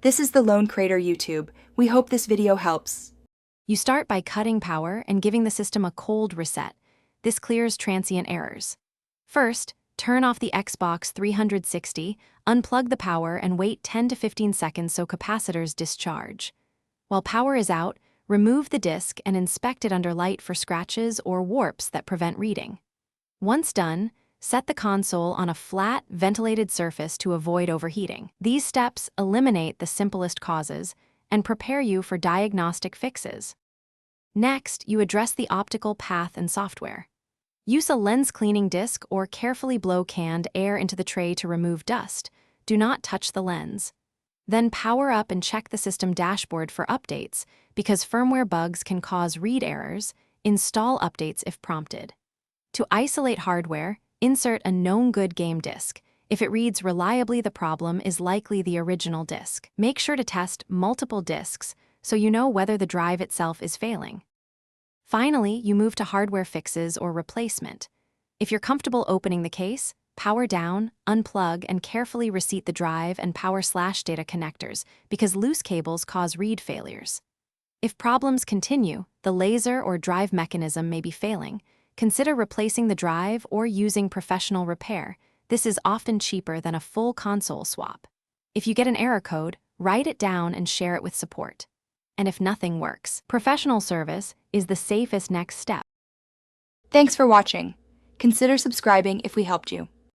This is the Lone Crater YouTube. We hope this video helps. You start by cutting power and giving the system a cold reset. This clears transient errors. First, turn off the Xbox 360, unplug the power, and wait 10 to 15 seconds so capacitors discharge. While power is out, remove the disk and inspect it under light for scratches or warps that prevent reading. Once done, set the console on a flat, ventilated surface to avoid overheating. These steps eliminate the simplest causes and prepare you for diagnostic fixes. Next, you address the optical path and software. Use a lens cleaning disc or carefully blow canned air into the tray to remove dust. Do not touch the lens. Then power up and check the system dashboard for updates, because firmware bugs can cause read errors. Install updates if prompted. To isolate hardware, insert a known good game disk. If it reads reliably, the problem is likely the original disk. Make sure to test multiple disks so you know whether the drive itself is failing. Finally, you move to hardware fixes or replacement. If you're comfortable opening the case, power down, unplug, and carefully reseat the drive and power/data connectors, because loose cables cause read failures. If problems continue, the laser or drive mechanism may be failing. Consider replacing the drive or using professional repair. This is often cheaper than a full console swap. If you get an error code, write it down and share it with support. And if nothing works, professional service is the safest next step. Thanks for watching. Consider subscribing if we helped you.